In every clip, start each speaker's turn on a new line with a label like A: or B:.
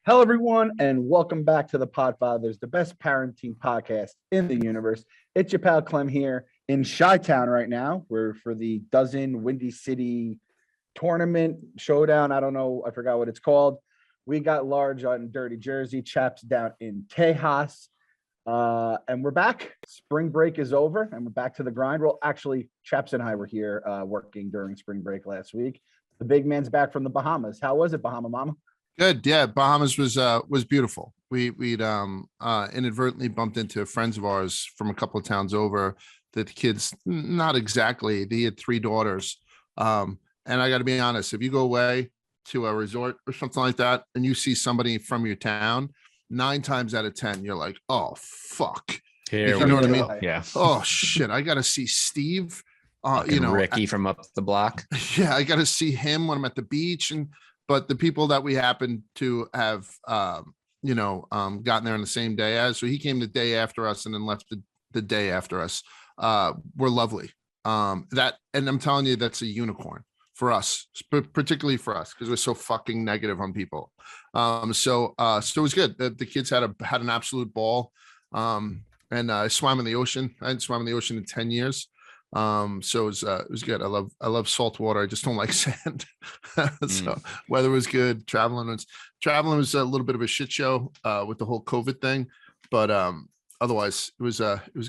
A: Hello, everyone, and welcome back to the Podfathers, the best parenting podcast in the universe. It's your pal Clem here in Chi-Town right now. We're for the dozen Windy City tournament showdown. I don't know. I forgot what it's called. We got Large on Dirty Jersey, Chaps down in Tejas. And we're back. Spring break is over, and we're back to the grind. Well, actually, Chaps and I were here working during spring break last week. The big man's back from the Bahamas. How was it, Bahama Mama?
B: Good. Yeah. Bahamas was beautiful. We'd inadvertently bumped into friends of ours from a couple of towns over that the kids, not exactly, they had three daughters. And I got to be honest, if you go away to a resort or something like that, and you see somebody from your town, 9 times out of 10, you're like, oh, fuck.
C: Here
B: you know what I mean?
C: Yeah.
B: Oh shit. I got to see Steve,
C: Ricky from up the block.
B: Yeah. I got to see him when I'm at the beach. But the people that we happen to have, gotten there on the same day as, so he came the day after us and then left the day after us, were lovely. And I'm telling you, that's a unicorn for us, particularly for us, because we're so fucking negative on people. So it was good. The kids had an absolute ball. And I swam in the ocean. I hadn't swum in the ocean in 10 years. So it was good. I love salt water. I just don't like sand. So weather was good. Traveling was a little bit of a shit show with the whole COVID thing, but otherwise it was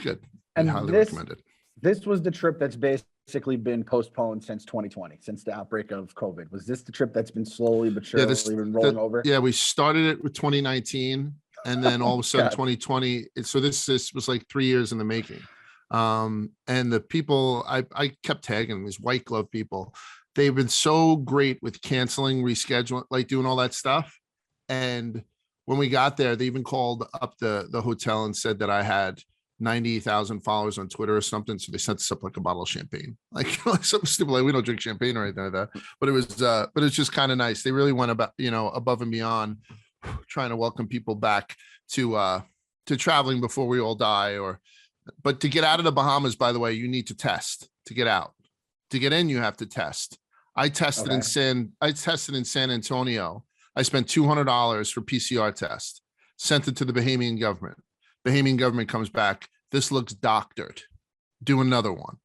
B: good. And highly recommended.
A: This was the trip that's basically been postponed since 2020, since the outbreak of COVID. Was this the trip that's been slowly but surely been rolling over?
B: Yeah, we started it with 2019, and then all of a sudden 2020. So this was like 3 years in the making. And the people I kept tagging these white glove people, they've been so great with canceling, rescheduling, like doing all that stuff. And when we got there, they even called up the hotel and said that I had 90,000 followers on Twitter or something. So they sent us up like a bottle of champagne, like something stupid, like we don't drink champagne or anything like that. But it's just kind of nice. They really went above and beyond, trying to welcome people back to traveling before we all die. But to get out of the Bahamas, by the way, you need to test to get out. To get in, you have to test. I tested in San Antonio. I spent $200 for PCR test, sent it to the Bahamian government. Bahamian government comes back. This looks doctored. Do another one.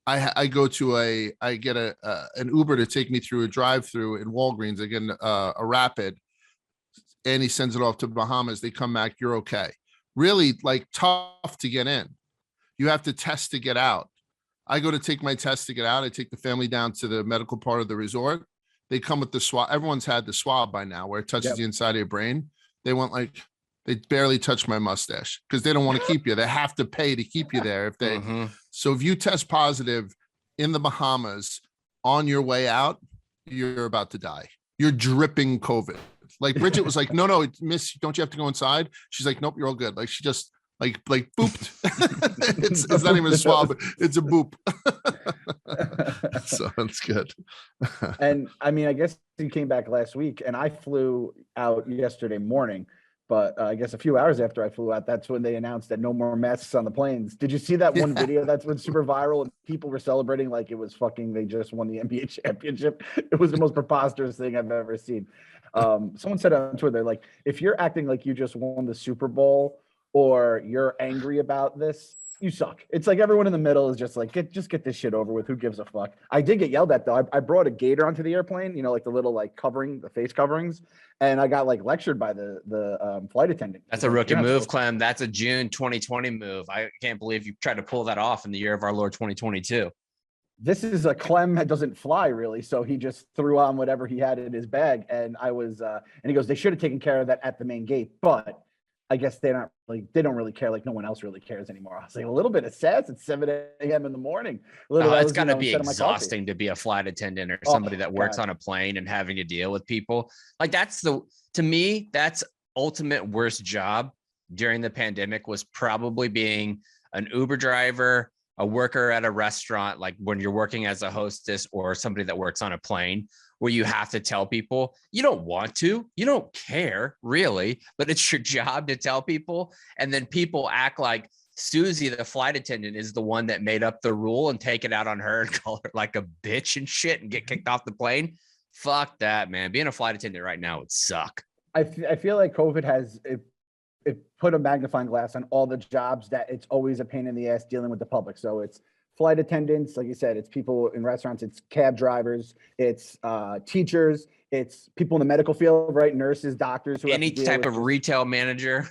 B: I get an Uber to take me through a drive-through in Walgreens. I get a rapid, and he sends it off to Bahamas. They come back. You're okay. Really like tough to get in. You have to test to get out. I go to take my test to get out. I take the family down to the medical part of the resort. They come with the swab. Everyone's had the swab by now where it touches the inside of your brain. They barely touch my mustache because they don't want to keep you. They have to pay to keep you there. So if you test positive in the Bahamas on your way out, you're about to die. You're dripping COVID. Like Bridget was like, no, miss, don't you have to go inside? She's like, nope, you're all good. Like she just like booped. it's not even a swab, it's a boop. So that's good.
A: And I mean, I guess you came back last week, and I flew out yesterday morning. But I guess a few hours after I flew out, that's when they announced that no more masks on the planes. Did you see that one video that's been super viral and people were celebrating like it was they just won the NBA championship? It was the most preposterous thing I've ever seen. Someone said on Twitter, they're like, if you're acting like you just won the Super Bowl or you're angry about this, you suck. It's like everyone in the middle is just like, get this shit over with. Who gives a fuck? I did get yelled at though. I brought a gator onto the airplane, like the little like covering, the face coverings, and I got like lectured by the flight attendant.
C: That's a rookie move, Clem. That's a June 2020 move. I can't believe you tried to pull that off in the year of our Lord 2022.
A: This is a Clem that doesn't fly really, so he just threw on whatever he had in his bag, and I was and he goes, they should have taken care of that at the main gate, but I guess they don't really care, like no one else really cares anymore. I was like, a little bit of sass at 7 a.m. in the morning.
C: It's got to be exhausting to be a flight attendant or somebody that works on a plane and having to deal with people. Like to me, that's ultimate worst job during the pandemic was probably being an Uber driver, a worker at a restaurant, like when you're working as a hostess or somebody that works on a plane, where you have to tell people you don't want to, you don't care really, but it's your job to tell people. And then people act like Susie, the flight attendant, is the one that made up the rule and take it out on her and call her like a bitch and shit and get kicked off the plane. Fuck that, man. Being a flight attendant right now would suck.
A: I feel like COVID has it put a magnifying glass on all the jobs that it's always a pain in the ass dealing with the public. So it's flight attendants, like you said, it's people in restaurants, it's cab drivers, it's teachers, it's people in the medical field, right? Nurses, doctors, who
C: Any type of retail manager.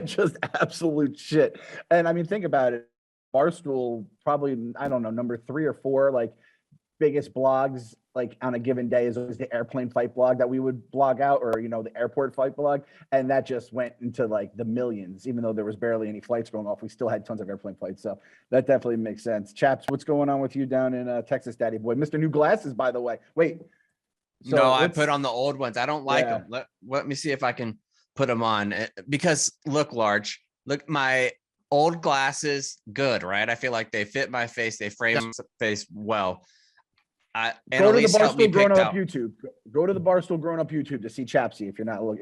A: Just absolute shit. And I mean, think about it. Barstool, probably, I don't know, number 3 or 4, like biggest blogs like on a given day is always the airplane fight blog that we would blog out, or the airport fight blog, and that just went into like the millions. Even though there was barely any flights going off, we still had tons of airplane flights. So that definitely makes sense. Chaps, what's going on with you down in Texas, Daddy Boy? Mr. New Glasses, by the way. Wait.
C: So no, I put on the old ones. I don't like them. Let me see if I can put them on, because look, my old glasses, good, right? I feel like they fit my face. They frame my face well.
A: Go to the Barstool Grown Up YouTube. Go to the Barstool Grown Up YouTube to see Chapsy if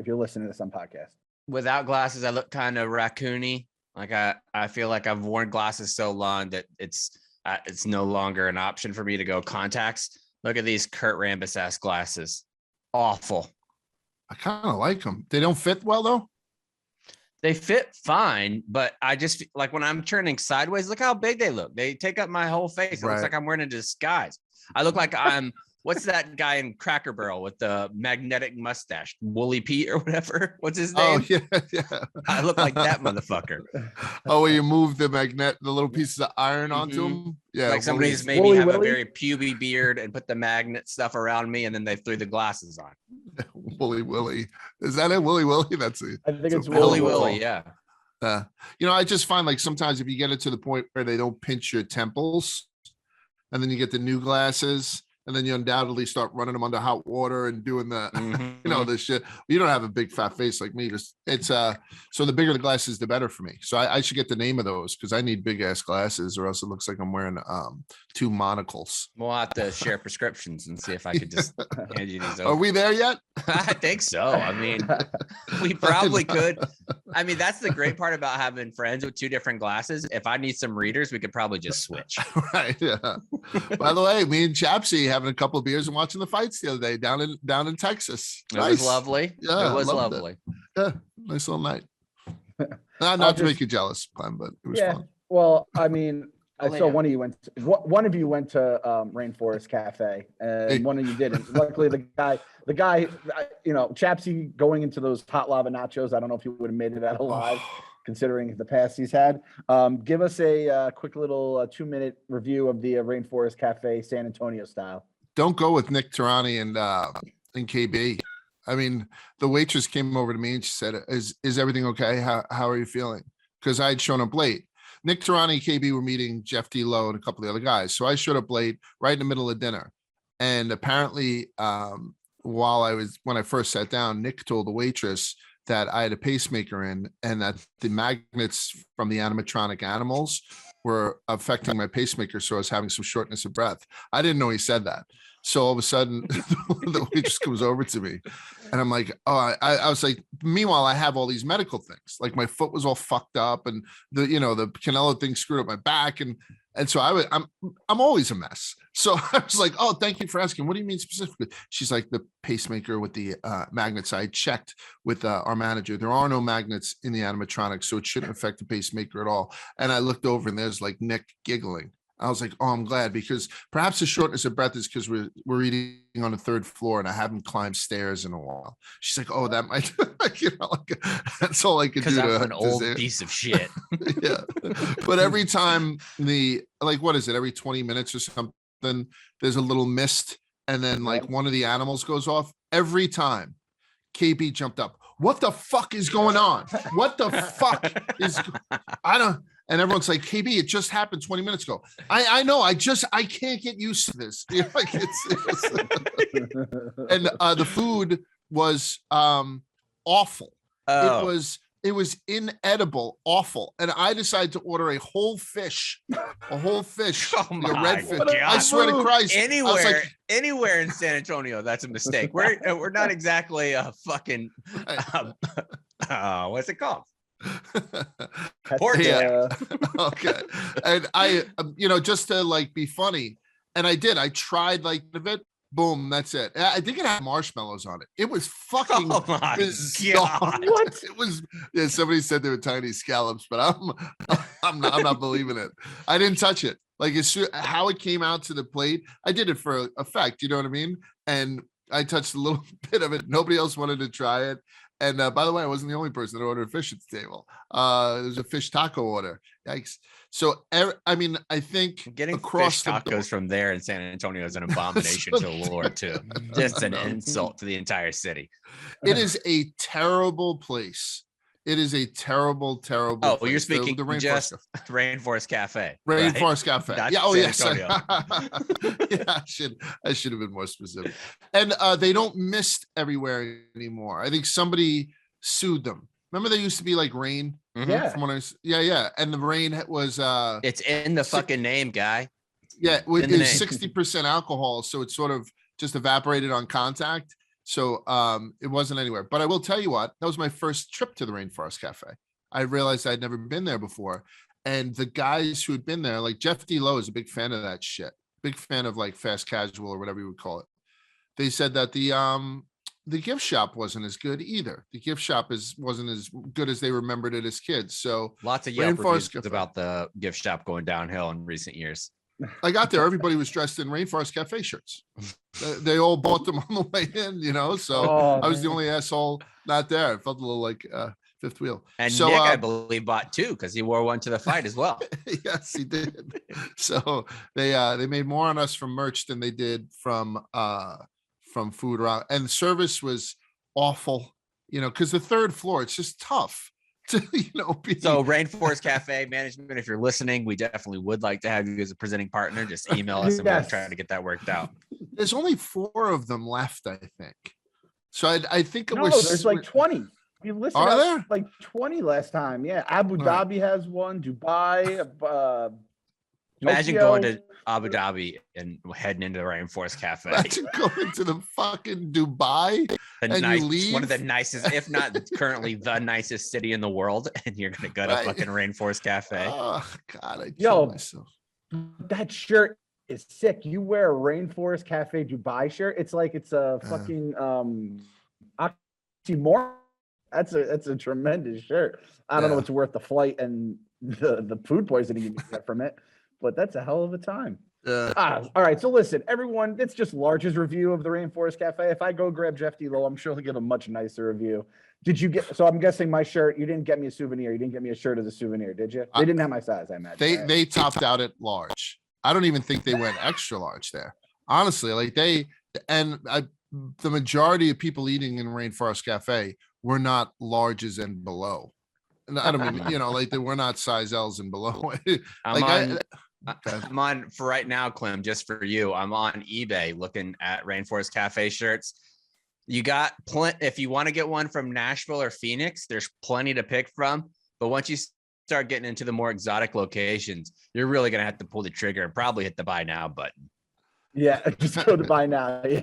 A: you're listening to some podcast.
C: Without glasses, I look kind of raccoony. Like I feel like I've worn glasses so long that it's no longer an option for me to go contacts. Look at these Kurt Rambis ass glasses. Awful.
B: I kind of like them. They don't fit well though.
C: They fit fine, but I just like when I'm turning sideways, look how big they look. They take up my whole face. It looks like I'm wearing a disguise. I look like I'm, what's that guy in Cracker Barrel with the magnetic mustache? Wooly Pete or whatever. What's his name?
B: Oh, yeah.
C: I look like that motherfucker.
B: Oh, where you move the little pieces of iron onto them? Yeah.
C: Like somebody's maybe
A: Wooly
C: have
A: Willy?
C: a very puby beard and put the magnet stuff around me, and then they threw the glasses on.
B: Wooly Willy. Is that it? Wooly Willy? That's it.
A: I think it's
C: Wooly Willy, yeah.
B: I just find like sometimes if you get it to the point where they don't pinch your temples, and then you get the new glasses, and then you undoubtedly start running them under hot water and doing the, this shit. You don't have a big fat face like me. So the bigger the glasses, the better for me. So I should get the name of those because I need big ass glasses, or else it looks like I'm wearing 2 monocles.
C: We'll have to share prescriptions and see if I could just hand you these over.
B: Are we there yet?
C: I think so. I mean, we probably could. I mean, that's the great part about having friends with 2 different glasses. If I need some readers, we could probably just switch.
B: Right. Yeah. By the way, me and Chapsy having a couple of beers and watching the fights the other day down in Texas.
C: It was lovely.
B: Yeah,
C: it was lovely.
B: Yeah, nice little night. Not to make you jealous, Clem, but it was fun.
A: Well, I mean, I saw one of you went to Rainforest Cafe, and one of you didn't. Luckily, the guy, Chapsy going into those hot lava nachos. I don't know if he would have made it out alive, considering the past he's had. Give us a quick little 2-minute review of the Rainforest Cafe San Antonio style.
B: Don't go with Nick Tarani and KB. I mean, the waitress came over to me and she said, "Is everything okay? How are you feeling?" Because I had shown up late. Nick Tarani and KB were meeting Jeff D. Lowe and a couple of the other guys. So I showed up late, right in the middle of dinner. And apparently, when I first sat down, Nick told the waitress that I had a pacemaker in, and that the magnets from the animatronic animals were affecting my pacemaker. So I was having some shortness of breath. I didn't know he said that. So all of a sudden, the waitress comes over to me, and I'm like, "Oh," I was like. Meanwhile, I have all these medical things. Like my foot was all fucked up, and the Canelo thing screwed up my back, and so I'm always a mess. So I was like, "Oh, thank you for asking. What do you mean specifically?" She's like, "The pacemaker with the magnets." I checked with our manager. There are no magnets in the animatronics, so it shouldn't affect the pacemaker at all. And I looked over, and there's like Nick giggling. I was like, "Oh, I'm glad," because perhaps the shortness of breath is because we're eating on the 3rd floor and I haven't climbed stairs in a while. She's like, "Oh, that might," that's all I could do.
C: Because I'm an old piece of shit.
B: Yeah, but every time what is it? Every 20 minutes or something, there's a little mist, and then like one of the animals goes off. Every time, KB jumped up. What the fuck is going on? What the fuck is? I don't. And everyone's like, "KB, it just happened 20 minutes ago." I know. I can't get used to this. Like and the food was awful.
C: Oh.
B: It was inedible, awful. And I decided to order a whole fish,
C: Oh
B: like a red fish.
C: God.
B: I swear to Christ.
C: Anywhere in San Antonio, that's a mistake. We're not exactly a fucking what's it called?
B: Yeah. Okay. And I just to like be funny, and I tried like a bit, Boom, that's it. I think it had marshmallows on it. It was fucking bizarre.
C: God.
B: What? It was. Yeah, somebody said they were tiny scallops, but I'm not believing it. I didn't touch it. Like how it came out to the plate, I did it for effect. You know what I mean? And I touched a little bit of it. Nobody else wanted to try it. And by the way, I wasn't the only person that ordered fish at the table. There's a fish taco order. Yikes. So, I mean, I think
C: getting
B: across
C: fish tacos from there in San Antonio is an abomination to the Lord, too. Just an insult to the entire city.
B: It is a terrible place. It is a terrible, terrible.
C: Oh, well, you're speaking the Rainforest Rainforest Cafe.
B: Rainforest Cafe.
C: Not
B: yeah. Oh, yes.
C: Yeah,
B: I should have been more specific. And they don't mist everywhere anymore. I think somebody sued them. Remember, there used to be like rain.
A: Yeah.
B: From when yeah. And the rain was.
C: It's in the fucking name, guy.
B: Yeah, it was 60% alcohol, so it sort of just evaporated on contact. So it wasn't anywhere. But I will tell you what, that was my first trip to the Rainforest Cafe. I realized I'd never been there before. And the guys who had been there, like Jeff D. Lowe is a big fan of that shit. Big fan of like fast casual or whatever you would call it. They said that the gift shop wasn't as good either. The gift shop wasn't as good as they remembered it as kids. So
C: lots of Yelp reviews about the gift shop going downhill in recent years.
B: I got there. Everybody was dressed in Rainforest Cafe shirts. They all bought them on the way in, you know. So I was the only asshole not there. I felt a little like fifth wheel.
C: And so, Nick, I believe, bought two because he wore one to the fight as well.
B: Yes, he did. So they made more on us from merch than they did from food around. And the service was awful, you know, because the third floor, it's just tough. To,
C: So Rainforest Cafe management, if you're listening, we definitely would like to have you as a presenting partner. Just email us and we'll try to get that worked out.
B: There's only 4 of them left, I think. So I think
A: there's like 20. We listed
B: are there
A: like 20 last time. Yeah, Abu Dhabi has one. Dubai.
C: Imagine
A: Tokyo.
C: going to Abu Dhabi and heading into the Rainforest Cafe.
B: Imagine going to the fucking Dubai you leave.
C: One of the nicest, if not currently the nicest city in the world, and you're gonna go to fucking Rainforest Cafe.
B: Oh God, I kill myself.
A: That shirt is sick. You wear a Rainforest Cafe Dubai shirt. It's like it's a fucking oxymoron. That's a tremendous shirt. I don't know what's worth the flight and the food poisoning you get from it. But that's a hell of a time. All right. So listen, everyone, it's just Large's review of the Rainforest Cafe. If I go grab Jeff D. Lowe, I'm sure he'll give a much nicer review. Did you get, so I'm guessing my shirt, you didn't get me a souvenir. You didn't get me a shirt as a souvenir, did you? They didn't have my size, I imagine.
B: They topped out at large. I don't even think they went extra large there. Honestly, like the majority of people eating in Rainforest Cafe were not larges and below. And I don't mean, like they were not size L's and below.
C: I'm on for right now, Clem, just for you. I'm on eBay looking at Rainforest Cafe shirts. You got plenty. If you want to get one from Nashville or Phoenix, there's plenty to pick from. But once you start getting into the more exotic locations, you're really going to have to pull the trigger and probably hit the buy now button.
A: Yeah, just go to buy now. Yeah,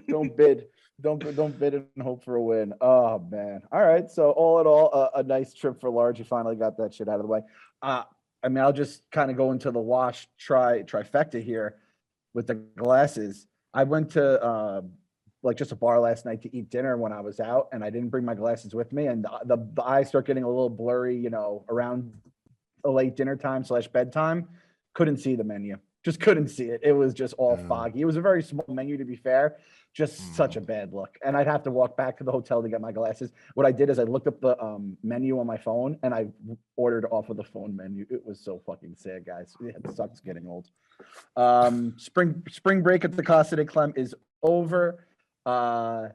A: don't bid. Don't bid and hope for a win. Oh man. All right. So all in all, a nice trip for Large. You finally got that shit out of the way. I mean, I'll just kind of go into the wash trifecta here with the glasses. I went to like just a bar last night to eat dinner when I was out, and I didn't bring my glasses with me, and the eyes start getting a little blurry, around a late dinner time / bedtime. Couldn't see the menu. Just couldn't see it. It was just all foggy. It was a very small menu, to be fair. Just such a bad look. And I'd have to walk back to the hotel to get my glasses. What I did is I looked up the menu on my phone and I ordered off of the phone menu. It was so fucking sad, guys. It sucks getting old. Spring break at the Casa de Clem is over. I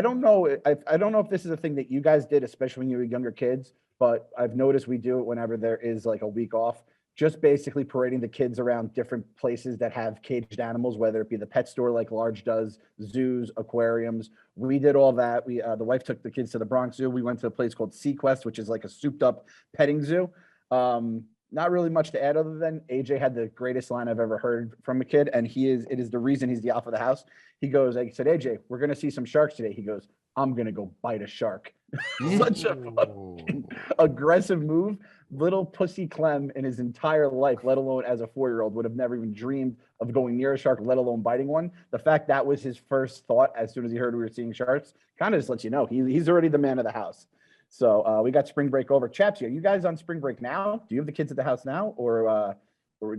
A: don't know. I don't know if this is a thing that you guys did, especially when you were younger kids, but I've noticed we do it whenever there is like a week off. Just basically parading the kids around different places that have caged animals, whether it be the pet store like Large does, zoos, aquariums. We did all that. We the wife took the kids to the Bronx Zoo. We went to a place called Sequest, which is like a souped up petting zoo. Not really much to add other than AJ had the greatest line I've ever heard from a kid, and it is the reason he's the alpha of the house. He goes, I said, AJ, we're gonna see some sharks today. He goes, I'm gonna go bite a shark. Such a fucking aggressive move. Little pussy Clem in his entire life, let alone as a 4-year-old, would have never even dreamed of going near a shark, let alone biting one. The fact that was his first thought as soon as he heard we were seeing sharks kind of just lets you know he's already the man of the house. So we got spring break over. Chaps, are you guys on spring break now? Do you have the kids at the house now, or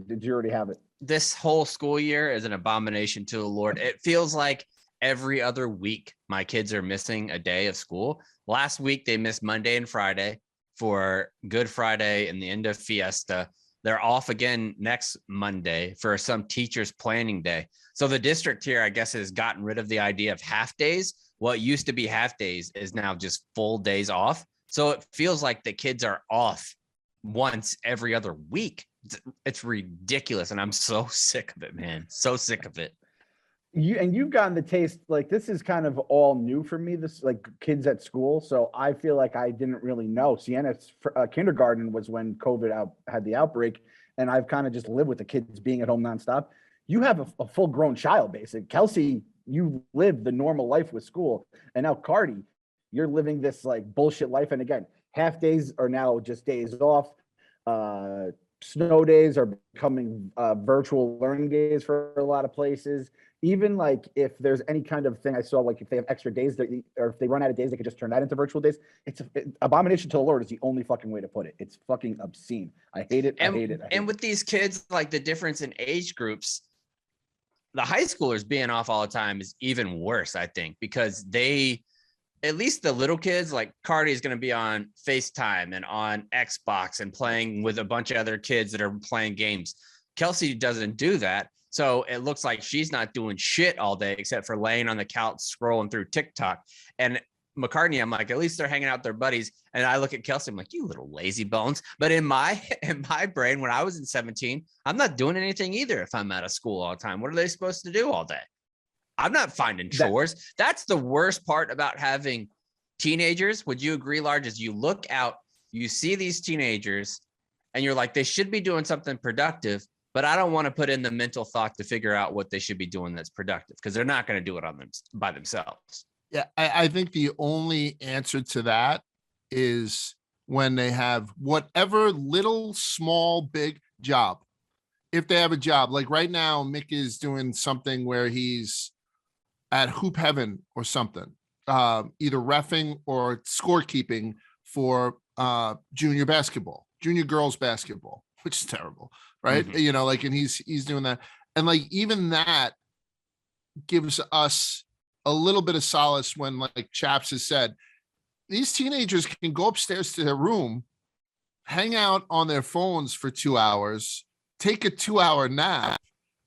A: did you already have it?
C: This whole school year is an abomination to the Lord. It feels like every other week my kids are missing a day of school. Last week they missed Monday and Friday for Good Friday and the end of Fiesta. They're off again next Monday for some teachers planning day. So the district here, I guess, has gotten rid of the idea of half days. What used to be half days is now just full days off. So it feels like the kids are off once every other week. It's ridiculous. And I'm so sick of it, man. So sick of it.
A: You've gotten the taste, like, this is kind of all new for me, this, like, kids at school. So I feel like I didn't really know. Sienna's kindergarten was when COVID had the outbreak, and I've kind of just lived with the kids being at home nonstop. You have a full grown child, basically. Kelsey, you lived the normal life with school, and now Cardi, you're living this like bullshit life. And again, half days are now just days off. Snow days are becoming virtual learning days for a lot of places. Even like if there's any kind of thing I saw, like if they have extra days or if they run out of days, they could just turn that into virtual days. It's abomination to the Lord is the only fucking way to put it. It's fucking obscene. I hate it. I hate it.
C: With these kids, like the difference in age groups, the high schoolers being off all the time is even worse, I think, because at least the little kids, like Cardi is going to be on FaceTime and on Xbox and playing with a bunch of other kids that are playing games. Kelsey doesn't do that. So it looks like she's not doing shit all day except for laying on the couch scrolling through TikTok. And McCartney, I'm like, at least they're hanging out with their buddies. And I look at Kelsey, I'm like, you little lazy bones. But in my brain, when I was in 17, I'm not doing anything either if I'm out of school all the time. What are they supposed to do all day? I'm not finding chores. That's the worst part about having teenagers. Would you agree, Large? As you look out, you see these teenagers and you're like, they should be doing something productive, but I don't want to put in the mental thought to figure out what they should be doing that's productive because they're not going to do it by themselves.
B: Yeah, I think the only answer to that is when they have whatever little, small, big job. If they have a job, like right now, Mick is doing something where he's at Hoop Heaven or something, either reffing or scorekeeping for junior girls basketball, which is terrible, right? Mm-hmm. You know, like, and he's doing that. And like, even that gives us a little bit of solace when, like Chaps has said, these teenagers can go upstairs to their room, hang out on their phones for 2 hours, take a 2-hour nap,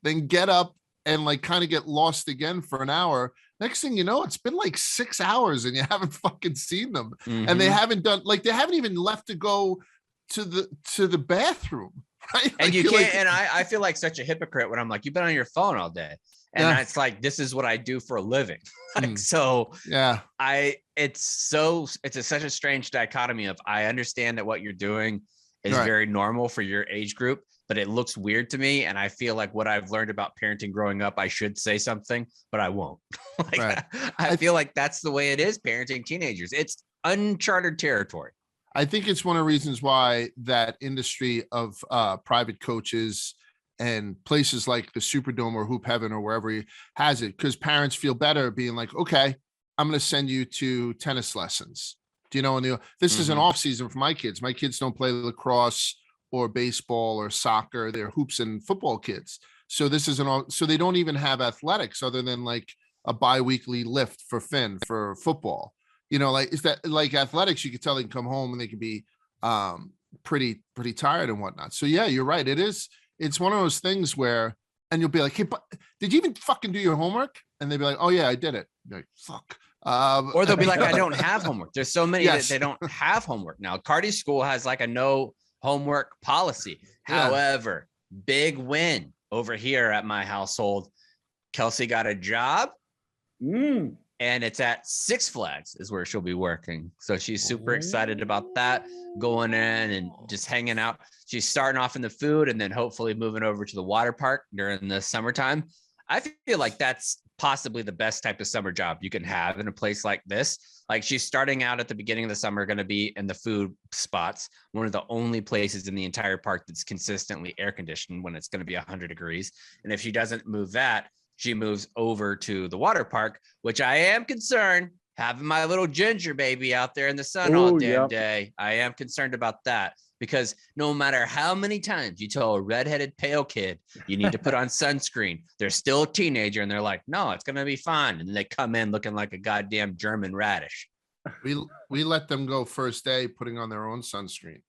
B: then get up and like kind of get lost again for an hour. Next thing you know, it's been like 6 hours and you haven't fucking seen them. Mm-hmm. And they haven't even left to go to the bathroom. Right?
C: And
B: like,
C: you can't, and I feel like such a hypocrite when I'm like, you've been on your phone all day. And it's like, this is what I do for a living. Like, so yeah, it's such a strange dichotomy of, I understand that what you're doing is very normal for your age group, but it looks weird to me. And I feel like what I've learned about parenting growing up, I should say something, but I won't. I feel like that's the way it is parenting teenagers. It's uncharted territory.
B: I think it's one of the reasons why that industry of private coaches and places like the Superdome or Hoop Heaven or wherever he has it, because parents feel better being like, okay, I'm going to send you to tennis lessons. Do you know, this is an off season for my kids. My kids don't play lacrosse or baseball or soccer. They're hoops and football kids. So this is so they don't even have athletics other than like a bi-weekly lift for Finn for football. You know, like, is that like athletics? You can tell they can come home and they can be pretty tired and whatnot. So yeah, you're right. It's one of those things where, and you'll be like, hey, but did you even fucking do your homework? And they'll be like, oh yeah, I did it. You're like, fuck.
C: Or they'll be like, I don't have homework. There's so many that they don't have homework now. Cardi's school has like a no homework policy. Yeah. However, big win over here at my household. Kelsey got a job. And it's at Six Flags is where she'll be working. So she's super excited about that, going in and just hanging out. She's starting off in the food and then hopefully moving over to the water park during the summertime. I feel like that's possibly the best type of summer job you can have in a place like this. Like she's starting out at the beginning of the summer, going to be in the food spots, one of the only places in the entire park that's consistently air conditioned when it's going to be 100 degrees. And if she doesn't move that, she moves over to the water park, which I am concerned having my little ginger baby out there in the sun all damn day. I am concerned about that because no matter how many times you tell a redheaded pale kid you need to put on sunscreen, they're still a teenager and they're like, no, it's going to be fine. And they come in looking like a goddamn German radish.
B: We let them go first day putting on their own sunscreen.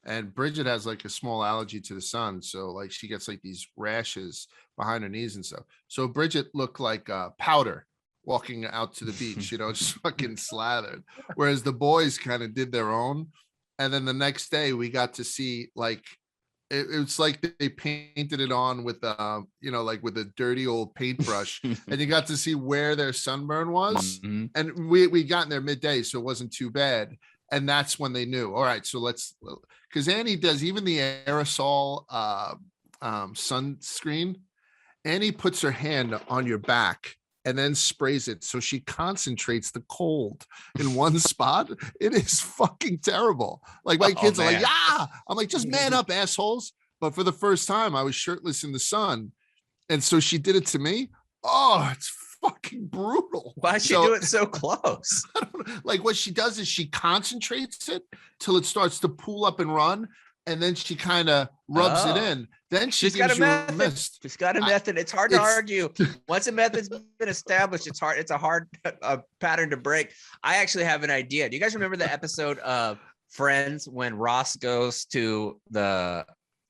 B: And Bridget has like a small allergy to the sun. So like she gets like these rashes behind her knees and stuff. So Bridget looked like powder walking out to the beach, just fucking slathered. Whereas the boys kind of did their own. And then the next day we got to see like, it's like they painted it on with, like with a dirty old paintbrush. And you got to see where their sunburn was. Mm-hmm. And we got in there midday, so it wasn't too bad. And that's when they knew, all right, so let's, because Annie does even the aerosol sunscreen. Annie puts her hand on your back and then sprays it. So she concentrates the cold in one spot. It is fucking terrible. Like my kids are like, yeah. I'm like, just man up, assholes. But for the first time, I was shirtless in the sun. And so she did it to me. Oh, it's fucking brutal.
C: Why'd she do it so close?
B: I don't know. Like what she does is she concentrates it till it starts to pool up and run. And then she kind of rubs it in. Then she's got a method.
C: She's got a method. It's hard to argue. Once a method's been established, it's hard. It's a hard pattern to break. I actually have an idea. Do you guys remember the episode of Friends when Ross goes to the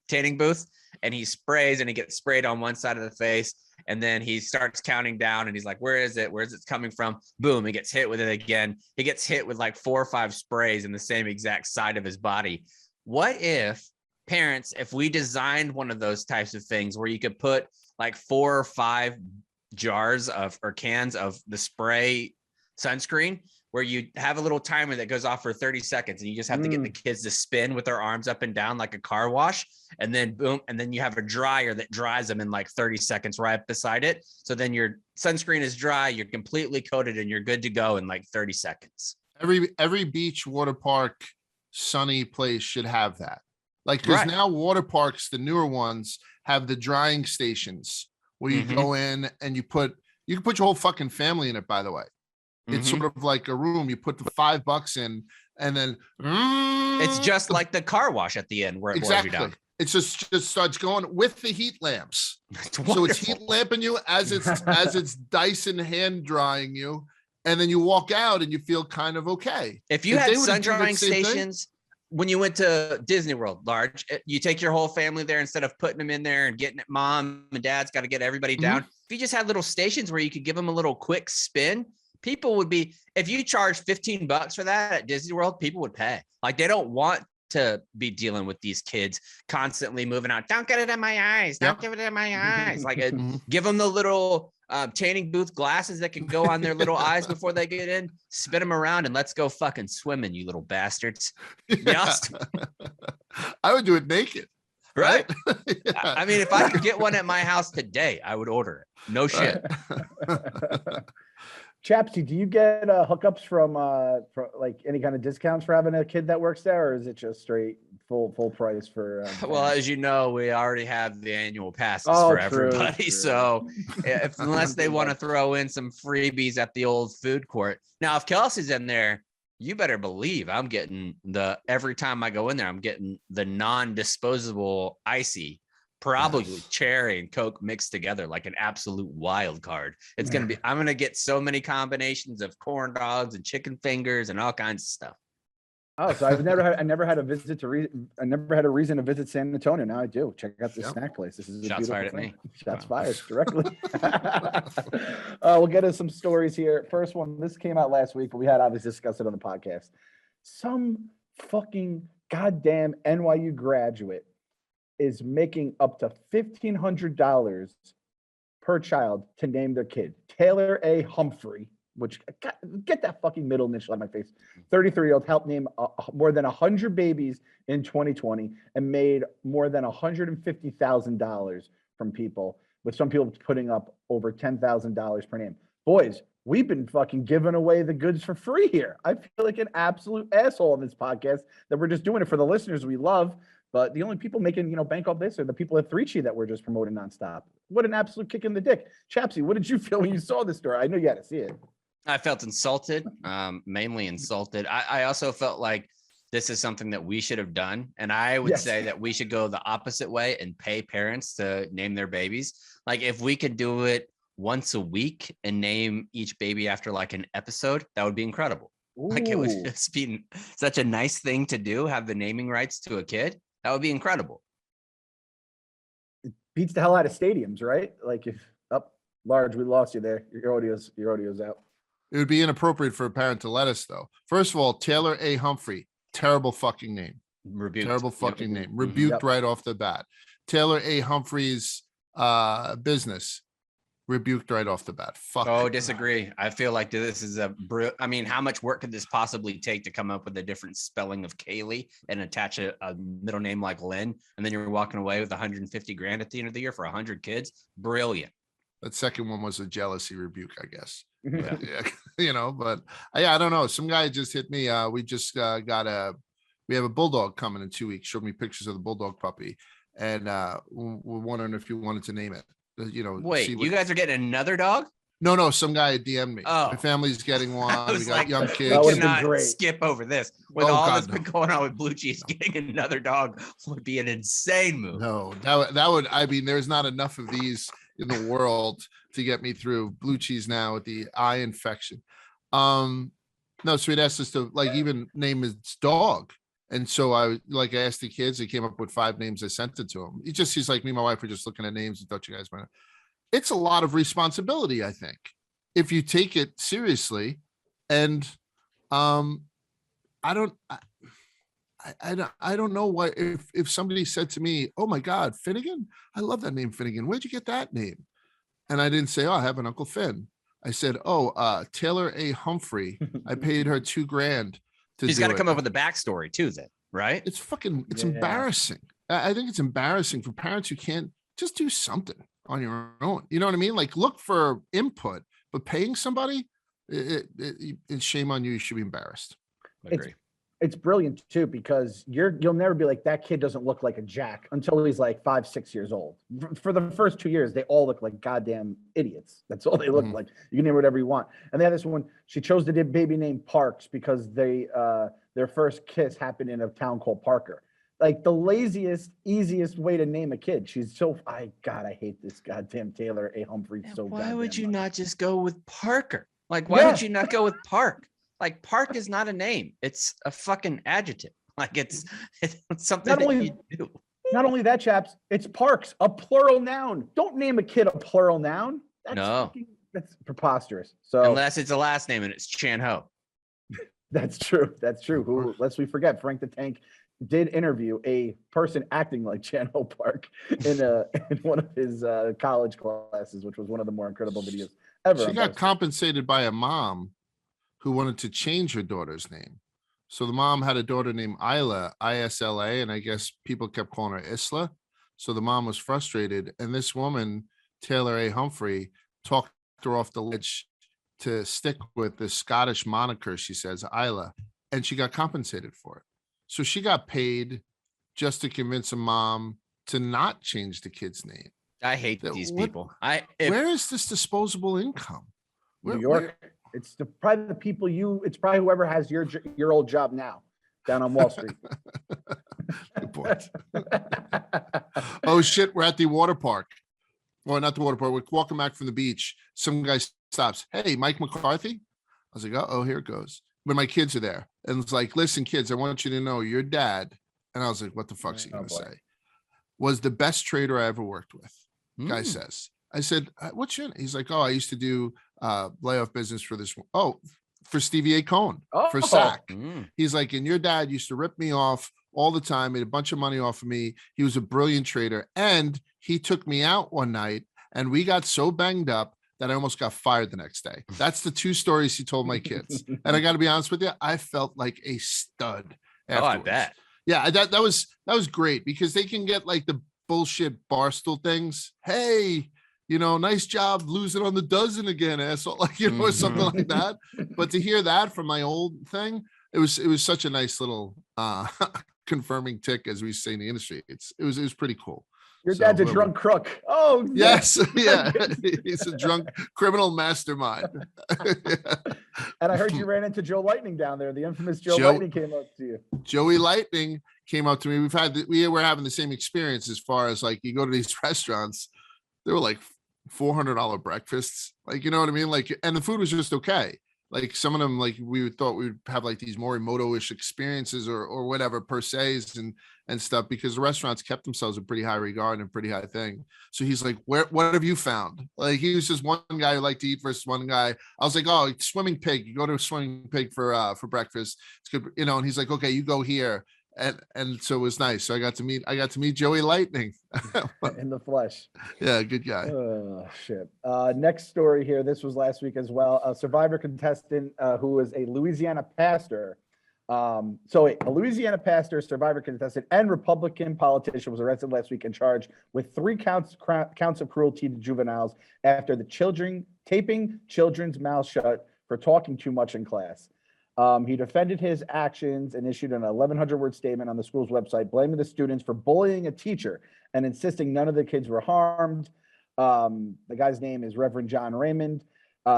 C: tanning booth and he sprays and he gets sprayed on one side of the face? And then he starts counting down and he's like, where is it? Where's it coming from? Boom, he gets hit with it again. He gets hit with like 4 or 5 sprays in the same exact side of his body. What if parents, if we designed one of those types of things where you could put like 4 or 5 jars of or cans of the spray sunscreen, where you have a little timer that goes off for 30 seconds and you just have to get the kids to spin with their arms up and down like a car wash, and then boom, and then you have a dryer that dries them in like 30 seconds right beside it. So then your sunscreen is dry, you're completely coated, and you're good to go in like 30 seconds.
B: Every beach, water park, sunny place should have that. Like, because now water parks, the newer ones, have the drying stations where you go in and you can put your whole fucking family in it, by the way. It's sort of like a room. You put the $5 in and then
C: it's just like the car wash at the end where it blows you down.
B: It just starts going with the heat lamps. So it's heat lamping you as it's Dyson hand drying you. And then you walk out and you feel kind of okay.
C: If you had sun drying stations when you went to Disney World, Large, you take your whole family there instead of putting them in there and getting it. Mom and dad's got to get everybody down. If you just had little stations where you could give them a little quick spin, people would be, if you charge $15 for that at Disney World, people would pay. Like they don't want to be dealing with these kids constantly moving out. Don't get it in my eyes. Don't give it in my eyes. Like give them the little tanning booth glasses that can go on their little eyes before they get in, spin them around, and let's go fucking swimming, you little bastards. Awesome.
B: I would do it naked.
C: Right? I mean, if I could get one at my house today, I would order it. No shit.
A: Chapsy, do you get hookups from like any kind of discounts for having a kid that works there, or is it just straight full price for?
C: Well, as you know, we already have the annual passes for everybody. True. So unless they want to throw in some freebies at the old food court. Now, if Kelsey's in there, you better believe I'm getting every time I go in there, I'm getting the non-disposable icy. Probably cherry and Coke mixed together like an absolute wild card. It's going to be, I'm going to get so many combinations of corn dogs and chicken fingers and all kinds of stuff.
A: Oh, so I never had a reason to visit San Antonio. Now I do. Check out this snack place. This is
C: shots fired at me.
A: Shots fired directly. We'll get into some stories here. First one, this came out last week, but we had obviously discussed it on the podcast. Some fucking goddamn NYU graduate is making up to $1,500 per child to name their kid. Taylor A. Humphrey, which get that fucking middle initial out of my face. 33-year-old helped name more than 100 babies in 2020 and made more than $150,000 from people. with some people putting up over $10,000 per name. Boys, we've been fucking giving away the goods for free here. I feel like an absolute asshole on this podcast that we're just doing it for the listeners we love. But the only people making, bank off this are the people at 3Chi that we're just promoting nonstop. What an absolute kick in the dick. Chapsy, what did you feel when you saw this story? I know you had to see it.
C: I felt insulted, mainly insulted. I also felt like this is something that we should have done. And I would say that we should go the opposite way and pay parents to name their babies. Like if we could do it once a week and name each baby after like an episode, that would be incredible. Ooh. Like it would just be such a nice thing to do, have the naming rights to a kid. That would be incredible.
A: It beats the hell out of stadiums, right? Like if Large, we lost you there. Your audio's out.
B: It would be inappropriate for a parent to let us, though. First of all, Taylor A. Humphrey, terrible fucking name.
C: Rebuked.
B: Terrible fucking name. Rebuked right off the bat. Taylor A. Humphrey's business, rebuked right off the bat. Fuck.
C: Oh, disagree. I feel like this is how much work could this possibly take to come up with a different spelling of Kaylee and attach a middle name like Lynn, and then you're walking away with 150 grand at the end of the year for 100 kids? Brilliant.
B: That second one was a jealousy rebuke, I guess. Yeah. But I don't know. Some guy just hit me. We just we have a bulldog coming in 2 weeks. Showed me pictures of the bulldog puppy, and we're wondering if you wanted to name it.
C: Wait, you guys are getting another dog?
B: No, some guy DM'd me.
C: Oh.
B: My family's getting one. We got young kids.
C: We cannot skip over this. With all that's been going on with Blue Cheese, getting another dog would be an insane move.
B: No, that would. I mean, there's not enough of these in the world to get me through Blue Cheese now with the eye infection. No, so he'd asked us to even name his dog. And so I asked the kids, they came up with 5 names. I sent it to him. He's like, me and my wife were just looking at names and thought you guys might. It's a lot of responsibility, I think, if you take it seriously. And I don't know what, if somebody said to me, oh my God, Finnegan, I love that name, Finnegan. Where'd you get that name? And I didn't say, oh, I have an Uncle Finn. I said, Taylor A. Humphrey. I paid her $2,000.
C: She's got to come up with a backstory too, then, right?
B: It's embarrassing. I think it's embarrassing for parents who can't just do something on your own. You know what I mean? Like look for input, but paying somebody, it's shame on you. You should be embarrassed.
C: I agree.
A: It's brilliant too, because you'll never be like, that kid doesn't look like a jack until he's like 5-6 years old. For the first 2 years, they all look like goddamn idiots. That's all they look like. You can name whatever you want. And they had this one, she chose the baby named Parks because their first kiss happened in a town called Parker. Like the laziest, easiest way to name a kid. She's so, I hate this goddamn Taylor A. Humphrey. So
C: why would you not just go with Parker? Like, why would you not go with Park? Like Park is not a name. It's a fucking adjective. Like it's something you do.
A: Not only that, chaps, it's Parks, a plural noun. Don't name a kid a plural noun. That's preposterous. So
C: unless it's a last name and it's Chan Ho.
A: That's true. Who, lest we forget, Frank the Tank did interview a person acting like Chan Ho Park in one of his college classes, which was one of the more incredible videos ever.
B: She got compensated by a mom who wanted to change her daughter's name. So the mom had a daughter named Isla, I-S-L-A, and I guess people kept calling her Isla. So the mom was frustrated. And this woman, Taylor A. Humphrey, talked her off the ledge to stick with the Scottish moniker, she says, Isla, and she got compensated for it. So she got paid just to convince a mom to not change the kid's name.
C: I hate these people.
B: Where is this disposable income?
A: New York. It's probably the people it's probably whoever has your old job now down on Wall Street.
B: Good point. Oh shit, we're at the water park. Well, not the water park. We're walking back from the beach. Some guy stops. Hey, Mike McCarthy. I was like, oh, here it goes. But my kids are there. And it's like, listen, kids, I want you to know your dad. And I was like, what the fuck's he going to say? Was the best trader I ever worked with. Guy says. I said, what's your name? He's like, oh, I used to do layoff business for this. Oh, for Stevie A. Cohen, for SAC. He's like, and your dad used to rip me off all the time, made a bunch of money off of me. He was a brilliant trader. And he took me out one night and we got so banged up that I almost got fired the next day. That's the 2 stories he told my kids. And I got to be honest with you, I felt like a stud afterwards.
C: Oh, I bet.
B: Yeah, that was great because they can get like the bullshit Barstool things. Hey, nice job losing on the dozen again, asshole, like, or something like that. But to hear that from my old thing, it was such a nice little confirming tick, as we say in the industry. It was pretty cool.
A: Your dad's a drunk crook. Oh,
B: yes. Yeah. He's a drunk criminal mastermind.
A: And I heard you ran into Joe Lightning down there. The infamous Joe Lightning came up to you.
B: Joey Lightning came up to me. We were having the same experience as far as like, you go to these restaurants, they were like $400 breakfasts. Like, you know what I mean? Like, and the food was just okay. Like some of them, like we thought we would have like these more Morimoto-ish experiences or whatever per se and stuff, because the restaurants kept themselves in pretty high regard and pretty high thing. So he's like, what have you found? Like, he was just one guy who liked to eat versus one guy. I was like, oh, Swimming Pig. You go to a Swimming Pig for breakfast. It's good, and he's like, okay, you go here. And so it was nice. So I got to meet Joey Lightning
A: in the flesh.
B: Yeah, good guy.
A: Oh shit. Next story here. This was last week as well. A Survivor contestant who was a Louisiana pastor. A Louisiana pastor, Survivor contestant, and Republican politician was arrested last week and charged with 3 counts of cruelty to juveniles after taping children's mouths shut for talking too much in class. He defended his actions and issued an 1,100-word statement on the school's website, blaming the students for bullying a teacher and insisting none of the kids were harmed. The guy's name is Reverend John Raymond,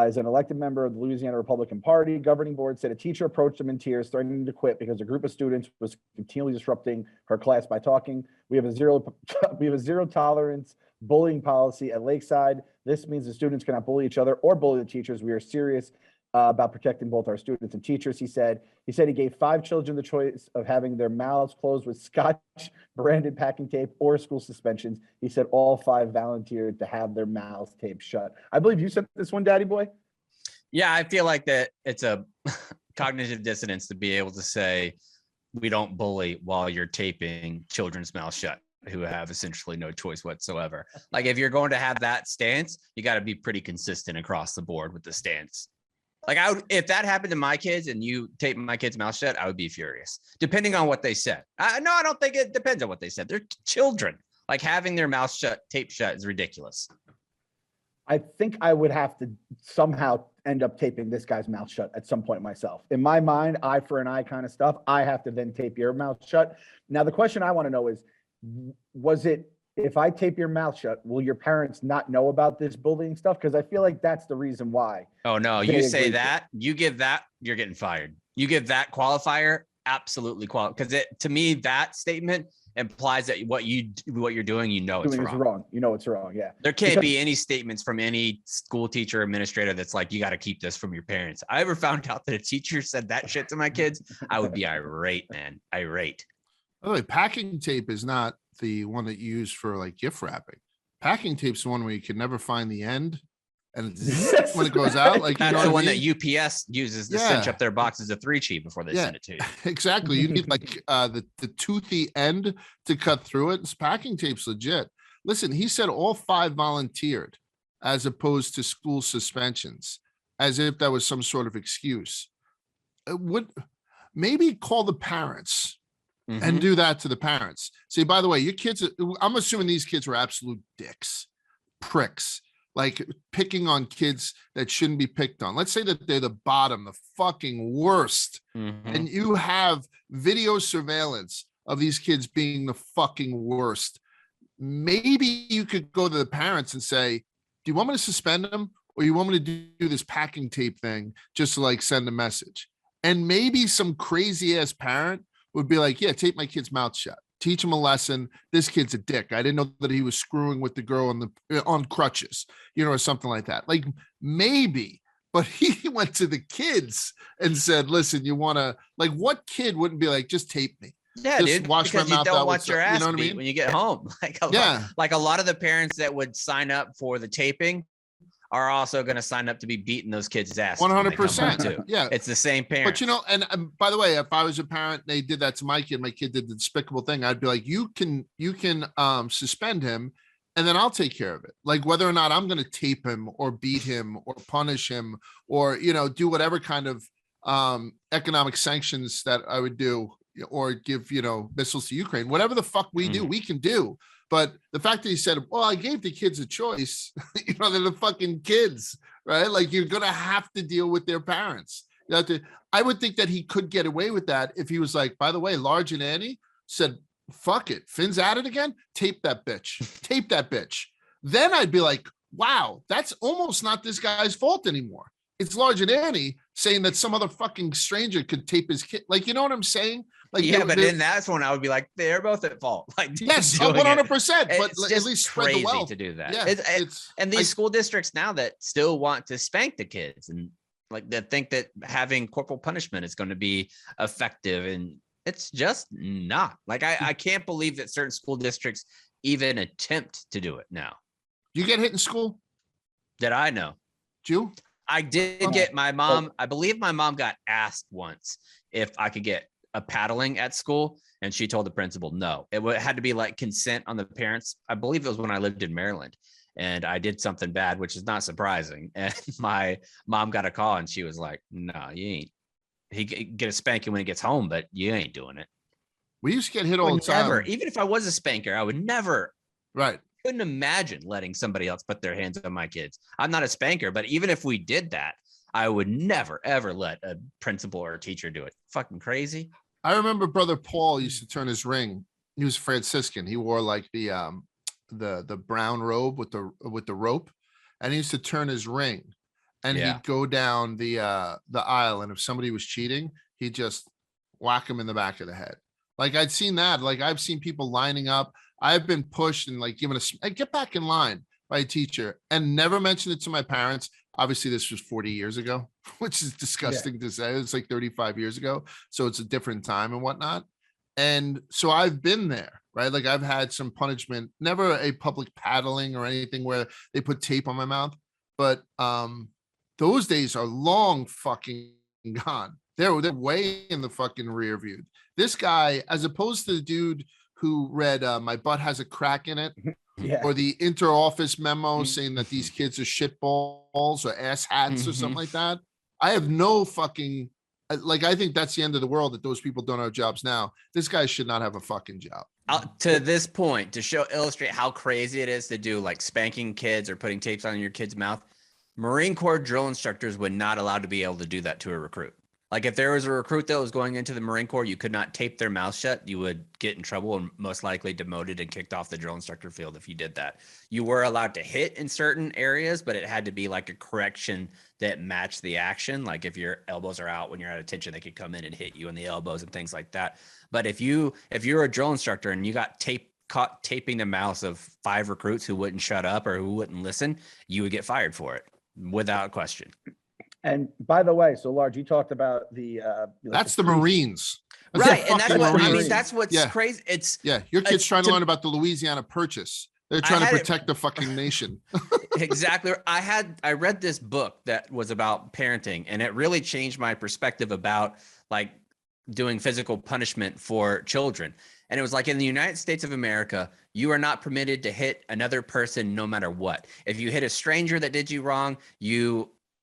A: is an elected member of the Louisiana Republican Party governing board. Said a teacher approached him in tears, threatening to quit because a group of students was continually disrupting her class by talking. We have a zero tolerance bullying policy at Lakeside. This means the students cannot bully each other or bully the teachers. We are serious about protecting both our students and teachers, he said. He said he gave 5 children the choice of having their mouths closed with Scotch branded packing tape or school suspensions. He said all 5 volunteered to have their mouths taped shut. I believe you sent this one, Daddy Boy.
C: Yeah, I feel like that it's a cognitive dissonance to be able to say we don't bully while you're taping children's mouths shut who have essentially no choice whatsoever. Like, if you're going to have that stance, you got to be pretty consistent across the board with the stance. Like, if that happened to my kids and you tape my kid's mouth shut, I would be furious, depending on what they said. No, I don't think it depends on what they said. They're children. Like, having their mouth taped shut is ridiculous.
A: I think I would have to somehow end up taping this guy's mouth shut at some point myself. In my mind, eye for an eye kind of stuff, I have to then tape your mouth shut. Now, the question I want to know is, was it, if I tape your mouth shut, will your parents not know about this bullying stuff? Because I feel like that's the reason why.
C: Oh, no, you say that, you give that, you're getting fired. You give that qualifier, absolutely because to me, that statement implies that what you're doing, it's wrong.
A: You know it's wrong, yeah.
C: There can't be any statements from any school teacher or administrator that's like, you got to keep this from your parents. I ever found out that a teacher said that shit to my kids, I would be irate, man. Irate.
B: By the way, packing tape is not the one that you use for like gift wrapping. Packing tape's the one where you can never find the end, and when it goes out, like,
C: that's the one that UPS uses to cinch up their boxes of 3-cheap before they send it to you.
B: Exactly. You need like the toothy end to cut through it. This packing tape's legit. Listen, he said all 5 volunteered as opposed to school suspensions, as if that was some sort of excuse. Maybe call the parents. Mm-hmm. And do that to the parents. Say, by the way, your kids, I'm assuming these kids were absolute pricks, like picking on kids that shouldn't be picked on. Let's say that they're the bottom, the fucking worst. Mm-hmm. And you have video surveillance of these kids being the fucking worst. Maybe you could go to the parents and say, do you want me to suspend them? Or you want me to do this packing tape thing just to like send a message? And maybe some crazy ass parent would be like, yeah, tape my kid's mouth shut. Teach him a lesson. This kid's a dick. I didn't know that he was screwing with the girl on crutches, or something like that. Like, maybe, but he went to the kids and said, listen, you want to, like, what kid wouldn't be like, just tape me?
C: Yeah,
B: just
C: dude,
B: wash
C: because
B: my mouth
C: you don't
B: out
C: want your ass beat when you get home. Like a lot of the parents that would sign up for the taping are also going to sign up to be beating those kids' ass.
B: 100%. Yeah.
C: It's the same parents.
B: But, and by the way, if I was a parent, they did that to my kid did the despicable thing, I'd be like, you can suspend him and then I'll take care of it. Like, whether or not I'm going to tape him or beat him or punish him or, do whatever kind of economic sanctions that I would do, or give, missiles to Ukraine. Whatever the fuck we do, we can do. But the fact that he said, well, I gave the kids a choice, they're the fucking kids, right? Like, you're going to have to deal with their parents. I would think that he could get away with that if he was like, by the way, Large and Annie said, fuck it. Finn's at it again. Tape that bitch. Tape that bitch. Then I'd be like, wow, that's almost not this guy's fault anymore. It's Large and Annie saying that some other fucking stranger could tape his kid. Like, you know what I'm saying? Like,
C: yeah, but then that's when I would be like, they're both at fault. Like,
B: yes, 100%. But at least spread the wealth
C: to do that.
B: Yeah,
C: and these school districts now that still want to spank the kids and like that think that having corporal punishment is going to be effective, and it's just not. Like, I can't believe that certain school districts even attempt to do it now.
B: You get hit in school?
C: Did I know?
B: You?
C: I did get my mom. I believe my mom got asked once if I could get a paddling at school, and she told the principal no. It had to be like consent on the parents. I believe it was when I lived in Maryland, and I did something bad, which is not surprising. And my mom got a call, and she was like, "No, you ain't. He get a spanking when he gets home, but you ain't doing it."
B: We used to get hit all the time.
C: Never, even if I was a spanker, I would never.
B: Right.
C: Couldn't imagine letting somebody else put their hands on my kids. I'm not a spanker, but even if we did that, I would never, ever let a principal or a teacher do it. Fucking crazy.
B: I remember Brother Paul used to turn his ring. He was Franciscan. He wore like the brown robe with the rope, and he used to turn his ring, and he'd go down the aisle, and if somebody was cheating, he'd just whack him in the back of the head. Like, I'd seen that. Like, I've seen people lining up. I've been pushed and like given a get back in line by a teacher, and never mentioned it to my parents. Obviously, this was 40 years ago, which is disgusting to say. It's like 35 years ago. So it's a different time and whatnot. And so I've been there, right? Like, I've had some punishment, never a public paddling or anything where they put tape on my mouth. But those days are long fucking gone. They're way in the fucking rear view. This guy, as opposed to the dude who read My Butt Has a Crack in It, or the inter-office memo saying that these kids are shitballs or ass hats or something like that. I have no fucking, like, I think that's the end of the world, that those people don't have jobs now. This guy should not have a fucking job.
C: To this point, to illustrate how crazy it is to do like spanking kids or putting tapes on your kid's mouth, Marine Corps drill instructors would not allow to be able to do that to a recruit. Like, if there was a recruit that was going into the Marine Corps, you could not tape their mouth shut. You would get in trouble and most likely demoted and kicked off the drill instructor field if you did that. You were allowed to hit in certain areas, but it had to be like a correction that matched the action. Like, if your elbows are out when you're at attention, they could come in and hit you in the elbows and things like that. But if you're a drill instructor and you got caught taping the mouths of 5 recruits who wouldn't shut up or who wouldn't listen, you would get fired for it without question.
A: And by the way, so Large, you talked about the
B: that's the Marines.
C: Right. And that's what I mean. That's what's crazy. It's
B: your kid's trying to learn about the Louisiana Purchase. They're trying to protect the fucking nation.
C: Exactly. I read this book that was about parenting, and it really changed my perspective about like doing physical punishment for children. And it was like, in the United States of America, you are not permitted to hit another person no matter what. If you hit a stranger that did you wrong,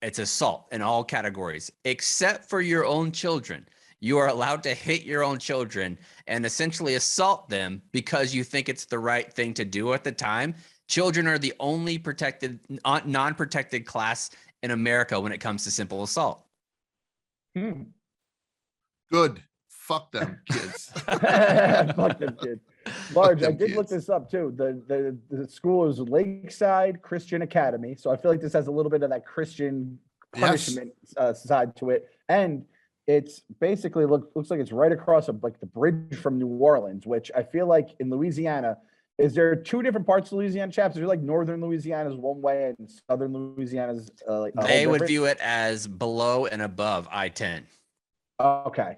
C: it's assault in all categories, except for your own children. You are allowed to hit your own children and essentially assault them because you think it's the right thing to do at the time. Children are the only non-protected class in America when it comes to simple assault.
B: Good. Fuck them kids.
A: Fuck them kids. Large, I did look this up too. The school is Lakeside Christian Academy. So I feel like this has a little bit of that Christian punishment side to it. And it's basically looks like it's right across like the bridge from New Orleans, which I feel like in Louisiana, is there 2 different parts of Louisiana chapters? Like northern Louisiana is one way and southern Louisiana is like
C: they would view it as below and above I-10.
A: Okay.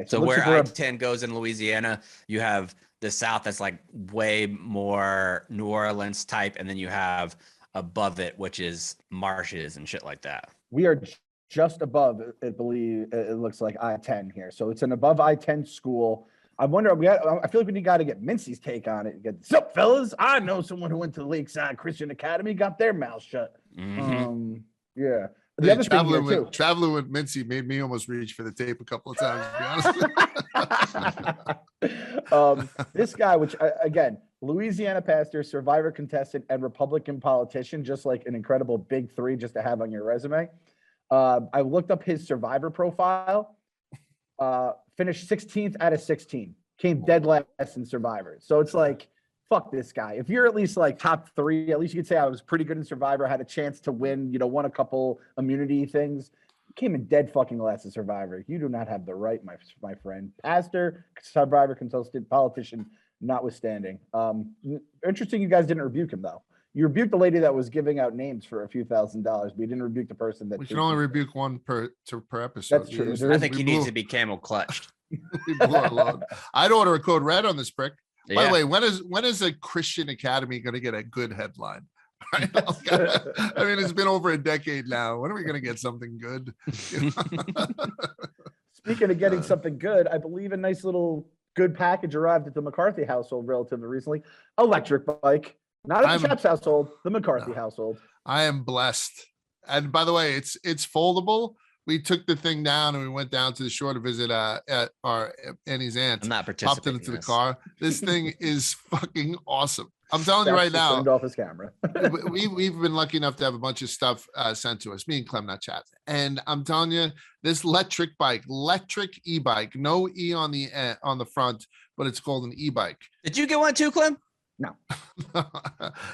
C: So where I-10 goes in Louisiana, you have the south that's like way more New Orleans type, and then you have above it, which is marshes and shit like that.
A: We are just above, I believe it looks like I-10 here. So it's an above I-10 school. I wonder, I feel like we got to get Mincy's take on it. What's up, fellas? I know someone who went to the Lakeside Christian Academy, got their mouth shut.
C: Mm-hmm.
A: Yeah. The other thing here too.
B: Traveling with Mincy made me almost reach for the tape a couple of times, to be
A: honest. This guy, which again, Louisiana pastor, survivor contestant, and Republican politician, just like an incredible big three just to have on your resume. I looked up his survivor profile, finished 16th out of 16, came dead last in Survivor. So it's like, fuck this guy. If you're at least like top 3, at least you could say I was pretty good in Survivor, had a chance to win, won a couple immunity things. Came in dead fucking last in Survivor. You do not have the right, my friend. Pastor, survivor, contestant, politician, notwithstanding. Interesting you guys didn't rebuke him, though. You rebuked the lady that was giving out names for a few $1,000s, but you didn't rebuke the person that...
B: We can only rebuke one per episode.
A: That's true.
C: I think he needs to be camel clutched.
B: I'd order a code red on this prick. By the way, when is a Christian Academy going to get a good headline? Right? I mean, it's been over a decade now. When are we going to get something good?
A: Speaking of getting something good, I believe a nice little good package arrived at the McCarthy household relatively recently. Electric bike. Not at the Chaps household, the McCarthy household.
B: I am blessed. And by the way, it's foldable. We took the thing down and we went down to the shore to visit at our Annie's aunt.
C: I'm not participating.
B: Popped it into the car. This thing is fucking awesome. I'm telling you right now.
A: Turned off his camera.
B: we've been lucky enough to have a bunch of stuff sent to us. Me and Clem, not chat. And I'm telling you, this electric e-bike, no E on the front, but it's called an e-bike.
C: Did you get one too, Clem?
A: No.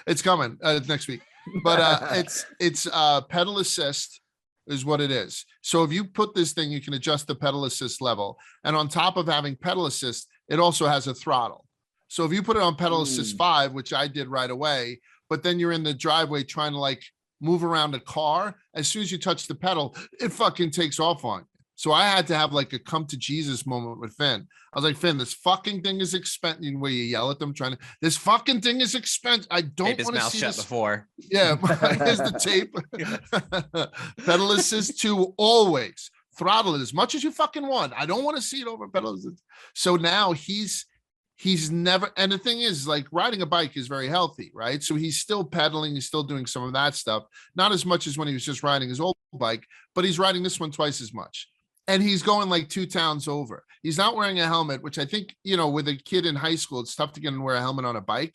B: It's coming next week. But it's pedal assist is what it is. So if you put this thing, you can adjust the pedal assist level. And on top of having pedal assist, it also has a throttle. So if you put it on pedal assist 5, which I did right away, but then you're in the driveway trying to like move around a car, as soon as you touch the pedal, it fucking takes off on you. So I had to have like a come to Jesus moment with Finn. I was like, Finn, this fucking thing is expensive. Where you yell at them this fucking thing is expensive. I don't want to see this.
C: Before.
B: Yeah, here's the tape. Pedal assist 2 always. Throttle it as much as you fucking want. I don't want to see it over pedal assist. So now he's never, and the thing is, like, riding a bike is very healthy, right? So he's still pedaling, he's still doing some of that stuff. Not as much as when he was just riding his old bike, but he's riding this one twice as much. And he's going like 2 towns over. He's not wearing a helmet, which I think, with a kid in high school, it's tough to get him to wear a helmet on a bike.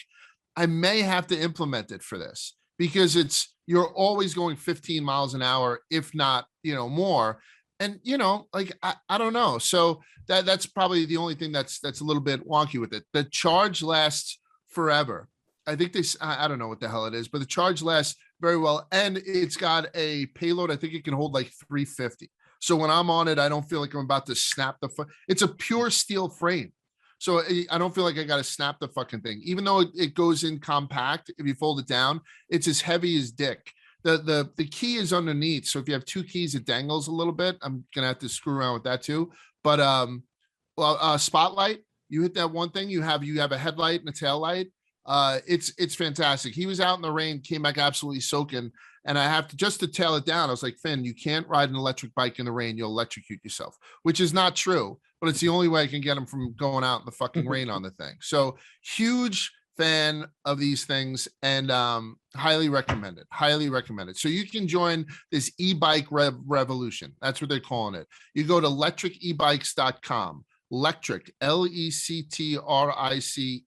B: I may have to implement it for this because you're always going 15 miles an hour, if not, more. And, I don't know. So that's probably the only thing that's a little bit wonky with it. The charge lasts forever. I think I don't know what the hell it is, but the charge lasts very well. And it's got a payload. I think it can hold like 350. So when I'm on it, I don't feel like I'm about to snap it's a pure steel frame. So I don't feel like I got to snap the fucking thing. Even though it goes in compact, if you fold it down, it's as heavy as dick. The key is underneath. So if you have 2 keys, it dangles a little bit. I'm going to have to screw around with that too. But spotlight, you hit that one thing, you have a headlight and a tail light. It's fantastic. He was out in the rain, came back absolutely soaking. And I have to, just to tail it down, I was like, Finn, you can't ride an electric bike in the rain. You'll electrocute yourself, which is not true, but it's the only way I can get him from going out in the fucking rain on the thing. So huge fan of these things and highly recommended. So you can join this e-bike revolution. That's what they're calling it. You go to electricebikes.com. Electric, Lectric,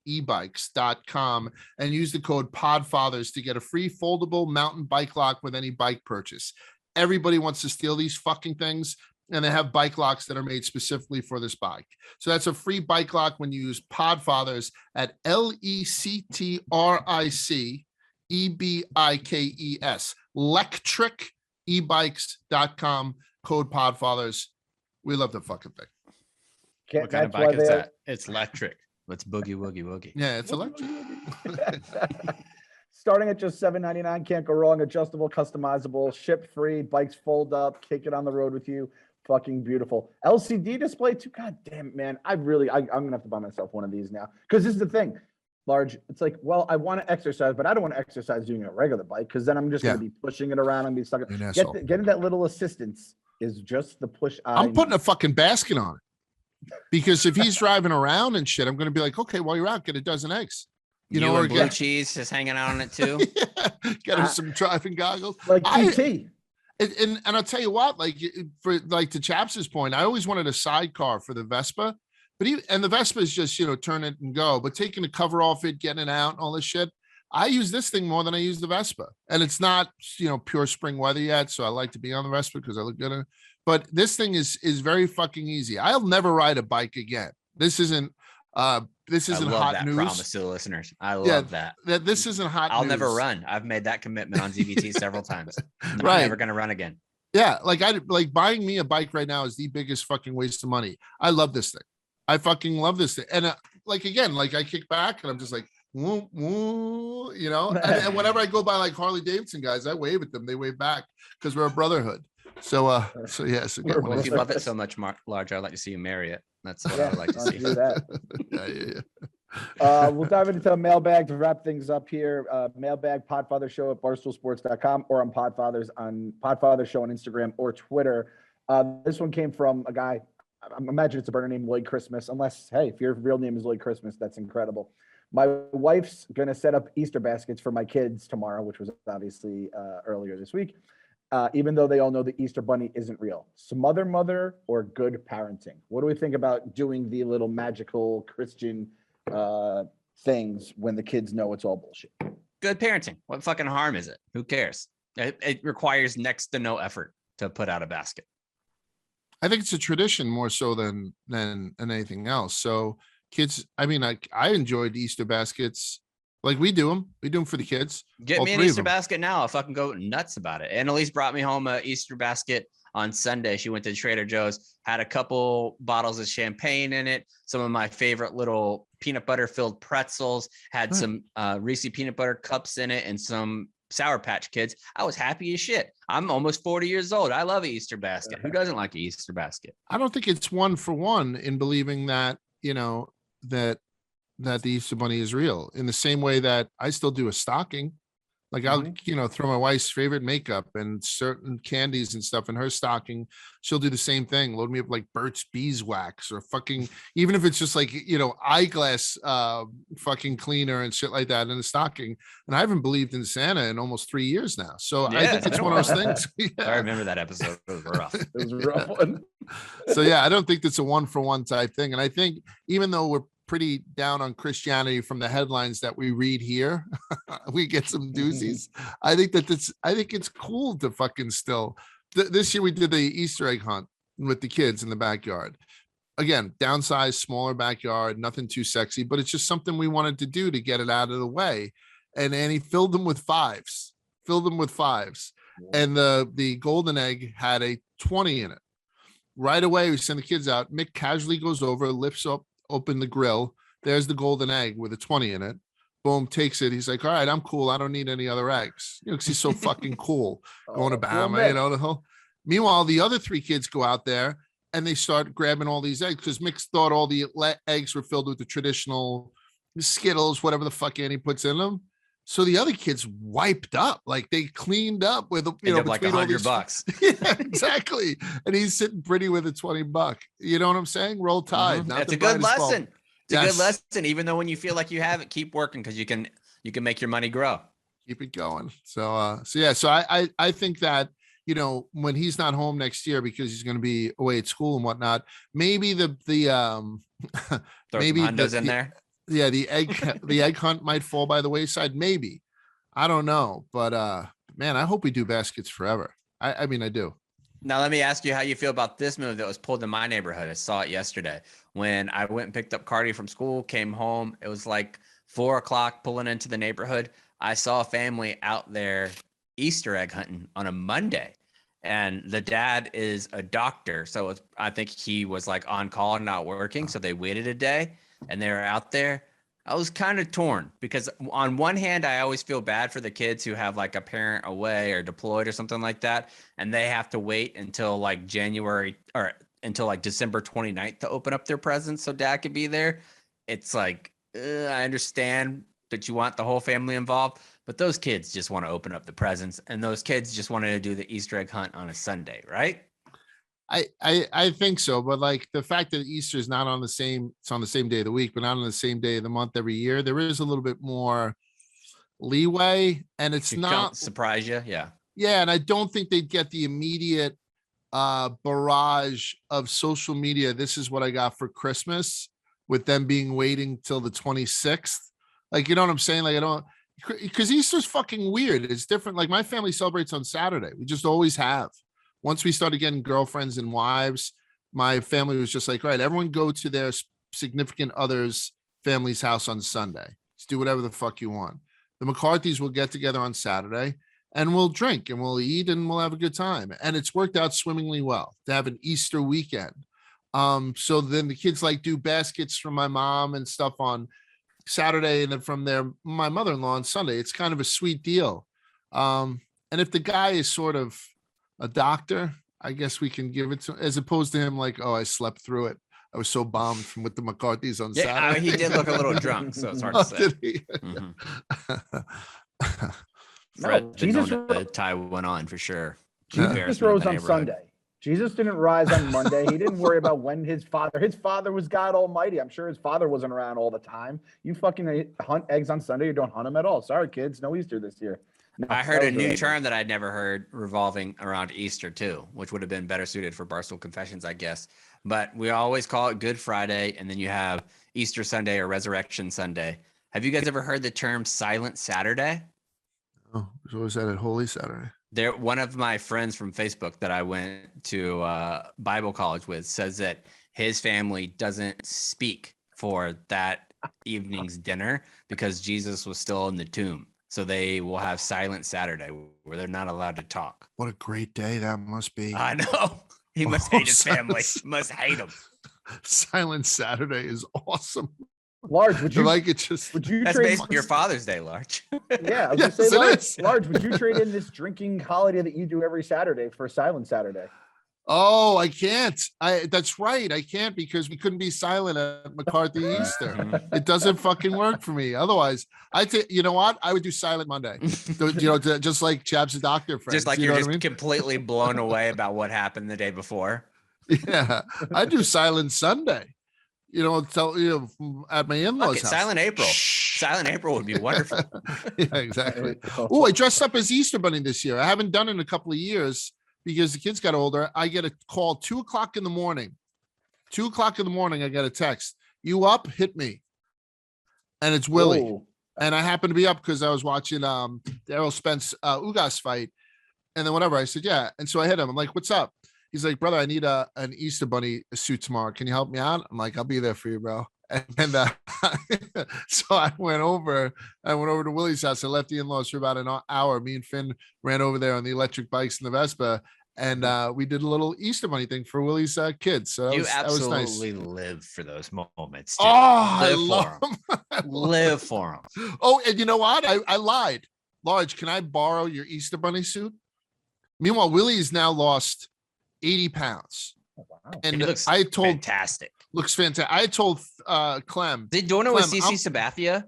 B: ebikes.com, and use the code Podfathers to get a free foldable mountain bike lock with any bike purchase. Everybody wants to steal these fucking things, and they have bike locks that are made specifically for this bike. So that's a free bike lock when you use Podfathers at Lectricebikes, lectricebikes.com, code Podfathers. We love the fucking thing.
C: What kind of bike is that? It's electric. Let's boogie woogie woogie.
B: Yeah, it's electric.
A: Starting at just $7.99, can't go wrong. Adjustable, customizable, ship free, bikes fold up, take it on the road with you. Fucking beautiful. LCD display too. God damn it, man. I'm gonna have to buy myself one of these now. Because this is the thing. Large, it's like, well, I want to exercise, but I don't want to exercise doing a regular bike because then I'm just gonna be pushing it around and be stuck. Getting that little assistance is just the push.
B: I'm putting a fucking basket on it. Because if he's driving around and shit, I'm going to be like, okay, while you're out, get a dozen eggs.
C: Or blue cheese just hanging out on it too.
B: Yeah, get him some driving goggles.
A: Like ET.
B: And I'll tell you what, like for like to Chaps's point, I always wanted a sidecar for the Vespa, but and the Vespa is just, turn it and go, but taking the cover off it, getting it out and all this shit. I use this thing more than I use the Vespa, and it's not, pure spring weather yet. So I like to be on the Vespa because I look good in it. But this thing is very fucking easy. I'll never ride a bike again. This isn't hot news.
C: Promise to the listeners. I love that.
B: This isn't hot
C: I'll
B: news.
C: never run. I've made that commitment on ZVT several times. I'm
B: Right.
C: never going to run again.
B: Yeah. Like buying me a bike right now is the biggest fucking waste of money. I love this thing. I fucking love this thing. And again, I kick back and I'm just like, woo, woo, and whenever I go by like Harley Davidson guys, I wave at them. They wave back because we're a brotherhood. So yeah. So
C: well, if you love it so much, Large, I'd like to see you marry it. That's what I would like to see.
A: Do that.
B: Yeah.
A: We'll dive into the mailbag to wrap things up here. Mailbag Podfather Show at barstoolsports.com or on Podfather Show on Instagram or Twitter. This one came from a guy. I imagine it's a burner named Lloyd Christmas. Unless, hey, if your real name is Lloyd Christmas, that's incredible. My wife's going to set up Easter baskets for my kids tomorrow, which was obviously earlier this week. Even though they all know the Easter Bunny isn't real. Smother mother or good parenting? What do we think about doing the little magical Christian things when the kids know it's all bullshit?
C: Good parenting. What fucking harm is it? Who cares? It requires next to no effort to put out a basket.
B: I think it's a tradition more so than anything else. So kids, I mean, I enjoyed Easter baskets. Like we do them for the kids.
C: Get me an Easter basket now. I'll fucking go nuts about it. Annalise brought me home a Easter basket on Sunday. She went to Trader Joe's, had a couple bottles of champagne in it, some of my favorite little peanut butter filled pretzels, had some Reese peanut butter cups in it, and some Sour Patch Kids. I was happy as shit. I'm almost 40 years old. I love an Easter basket. Who doesn't like an Easter basket?
B: I don't think it's one for one in believing that, that the Easter Bunny is real, in the same way that I still do a stocking. Like I'll, throw my wife's favorite makeup and certain candies and stuff in her stocking. She'll do the same thing. Load me up like Burt's Beeswax or fucking, even if it's just like, eyeglass fucking cleaner and shit like that in the stocking. And I haven't believed in Santa in almost 3 years now. So I think it's one of those things. Yeah.
C: I remember that episode. It was rough.
A: It was a rough one.
B: So yeah, I don't think that's a one for one type thing. And I think even though we're pretty down on Christianity from the headlines that we read here, we get some doozies. I think it's cool to fucking still. This year we did the Easter egg hunt with the kids in the backyard. Again, downsized, smaller backyard, nothing too sexy, but it's just something we wanted to do to get it out of the way. And Annie filled them with fives. And the golden egg had a 20 in it. Right away, we send the kids out. Mick casually goes over, lifts up, open the grill. There's the golden egg with a 20 in it. Boom, takes it. He's like, all right, I'm cool. I don't need any other eggs. Because he's so fucking cool. Going to Bama, the whole. Meanwhile, the other three kids go out there and they start grabbing all these eggs because Mick thought all the eggs were filled with the traditional Skittles, whatever the fuck Annie puts in them. So the other kids wiped up, like they cleaned up with,
C: like $100.
B: Yeah, exactly. And he's sitting pretty with a $20. You know what I'm saying? Roll Tide.
C: Mm-hmm. It's a good lesson. It's a good lesson, even though when you feel like you have it, keep working because you can make your money grow.
B: Keep it going. So I think that, when he's not home next year because he's going to be away at school and whatnot, maybe
C: Throw
B: maybe
C: some hundos in there.
B: Yeah, the egg hunt might fall by the wayside. Maybe. I don't know. But man, I hope we do baskets forever. I mean, I do.
C: Now, let me ask you how you feel about this move that was pulled in my neighborhood. I saw it yesterday when I went and picked up Cardi from school, came home. It was like 4:00 pulling into the neighborhood. I saw a family out there Easter egg hunting on a Monday. And the dad is a doctor. So I think he was like on call and not working. So they waited a day. And they were out there. I was kind of torn because on one hand, I always feel bad for the kids who have like a parent away or deployed or something like that. And they have to wait until like January or until like December 29th to open up their presents so dad could be there. It's like, I understand that you want the whole family involved, but those kids just want to open up the presents and those kids just wanted to do the Easter egg hunt on a Sunday, right?
B: I think so, but like the fact that Easter is not on the same, it's on the same day of the week, but not on the same day of the month every year, there is a little bit more leeway, and it's not
C: surprise you. Yeah.
B: Yeah, and I don't think they'd get the immediate barrage of social media. This is what I got for Christmas, with them being waiting till the 26th. Like, you know what I'm saying? Like, I don't, because Easter's fucking weird. It's different. Like, my family celebrates on Saturday. We just always have. Once we started getting girlfriends and wives, my family was just like, right, everyone go to their significant other's family's house on Sunday. Just do whatever the fuck you want. The McCarthys will get together on Saturday and we'll drink and we'll eat and we'll have a good time. And it's worked out swimmingly well to have an Easter weekend. So then the kids like do baskets from my mom and stuff on Saturday, and then from there, my mother-in-law on Sunday. It's kind of a sweet deal. And if the guy is sort of a doctor, I guess we can give it to, as opposed to him like, oh, I slept through it. I was so bummed from with the McCarthys on Saturday.
C: He did look a little drunk, so it's hard to say.
B: Did he?
C: Fred didn't know the tie went on for sure.
A: Jesus rose on Sunday. Jesus didn't rise on Monday. He didn't worry about when his father was God Almighty. I'm sure his father wasn't around all the time. You fucking hunt eggs on Sunday. You don't hunt them at all. Sorry, kids. No Easter this year. No,
C: I heard a new term that I'd never heard revolving around Easter too, which would have been better suited for Barstool Confessions, I guess. But we always call it Good Friday, and then you have Easter Sunday or Resurrection Sunday. Have you guys ever heard the term Silent Saturday?
B: Oh, so was that at Holy Saturday?
C: One of my friends from Facebook that I went to Bible college with says that his family doesn't speak for that evening's dinner because Jesus was still in the tomb. So they will have Silent Saturday where they're not allowed to talk.
B: What a great day that must be.
C: I know. He must hate his family. Must hate him.
B: Silent Saturday is awesome.
A: Large, would you
B: like it? Just
A: would you
C: that's
A: trade
C: basically your Father's Day, Large.
A: Yeah, I was
B: yes,
A: gonna say, Large, would you trade in this drinking holiday that you do every Saturday for Silent Saturday?
B: Oh, I can't. That's right. I can't, because we couldn't be silent at McCarthy Easter. It doesn't fucking work for me. Otherwise, you know what? I would do Silent Monday. Just like Chab's the doctor friend.
C: Just like you're just completely blown away about what happened the day before.
B: Yeah, I do Silent Sunday. At my in-laws' house.
C: Silent April. Silent April would be wonderful.
B: Yeah, exactly. Oh, I dressed up as Easter Bunny this year. I haven't done it in a couple of years because the kids got older. I get a call 2 o'clock in the morning. 2 o'clock in the morning, I get a text. You up? Hit me. And it's Willie.
A: Ooh.
B: And I happened to be up because I was watching the Errol Spence Ugas fight. And then whatever, I said, yeah. And so I hit him. I'm like, what's up? He's like, brother, I need an Easter Bunny suit tomorrow. Can you help me out? I'm like, I'll be there for you, bro. And so I went over to Willie's house. I left the in-laws for about an hour. Me and Finn ran over there on the electric bikes and the Vespa. And we did a little Easter Bunny thing for Willie's kids. So
C: that was
B: absolutely
C: nice. Live for those moments.
B: Dude. Oh, I love them.
C: Live for them.
B: Oh, and you know what? I lied. Large, can I borrow your Easter Bunny suit? Meanwhile, Willie's now lost 80 pounds.
A: Oh, wow.
C: And I told fantastic.
B: Looks fantastic. I told Clem.
C: They doing it with Cece Sabathia?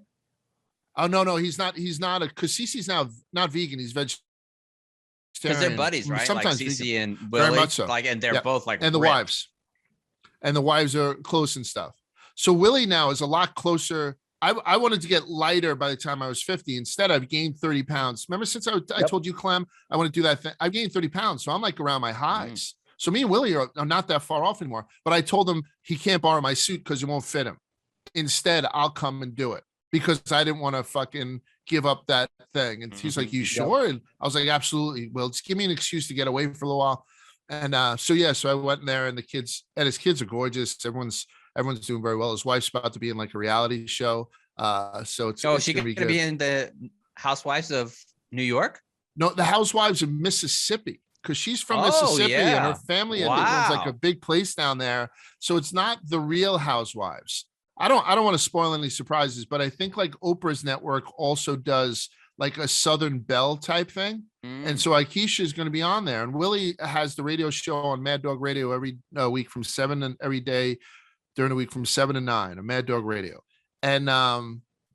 B: Oh no, he's not because Cece's now not vegan, he's vegetarian.
C: Because they're buddies, right?
B: Sometimes
C: like Cece and
B: Willie,
C: very much so. And they're both like
B: and the wives. And the wives are close and stuff. So Willie now is a lot closer. I wanted to get lighter by the time I was 50. Instead, I've gained 30 pounds. Remember, since I told you, Clem, I want to do that thing. I've gained 30 pounds. So I'm like around my highs. So me and Willie are not that far off anymore. But I told him he can't borrow my suit because it won't fit him. Instead, I'll come and do it because I didn't want to fucking give up that thing. And he's like, you sure? And I was like, absolutely. Well, just give me an excuse to get away for a little while. And so I went in there, and his kids are gorgeous. Everyone's doing very well. His wife's about to be in like a reality show. So it's
C: she going to be in the Housewives of New York?
B: No, the Housewives of Mississippi, because she's from Mississippi and her family owns like a big place down there. So it's not the Real Housewives. I don't want to spoil any surprises, but I think like Oprah's network also does like a Southern Belle type thing. And so Akeisha is going to be on there, and Willie has the radio show on Mad Dog Radio every week from 7 and every day during the week from 7 to 9 on Mad Dog Radio. And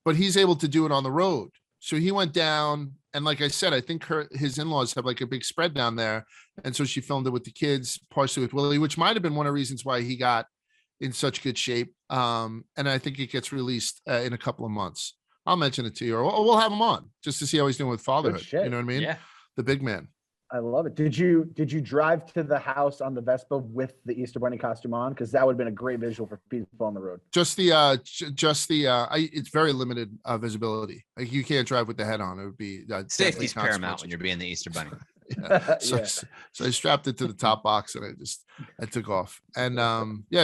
B: but he's able to do it on the road. So he went down, and like I said, I think his in-laws have like a big spread down there. And so she filmed it with the kids, partially with Willie, which might have been one of the reasons why he got in such good shape. And I think it gets released in a couple of months. I'll mention it to you, or we'll have him on just to see how he's doing with fatherhood. You know what I mean?
C: Yeah.
B: The big man.
A: I love it. Did you drive to the house on the Vespa with the Easter Bunny costume on? Because that would have been a great visual for people on the road.
B: It's very limited visibility. Like you can't drive with the head on. It would be
C: safety's paramount when you're being the Easter Bunny.
B: Yeah. So I strapped it to the top box and I took off. And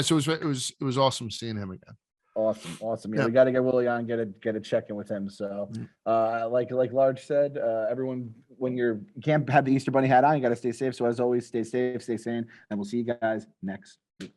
B: so it was awesome seeing him again.
A: Awesome. Yeah, we got to get Willie on, get a check in with him. So, like Large said, everyone, when you can't have the Easter Bunny hat on, you got to stay safe. So as always, stay safe, stay sane, and we'll see you guys next week.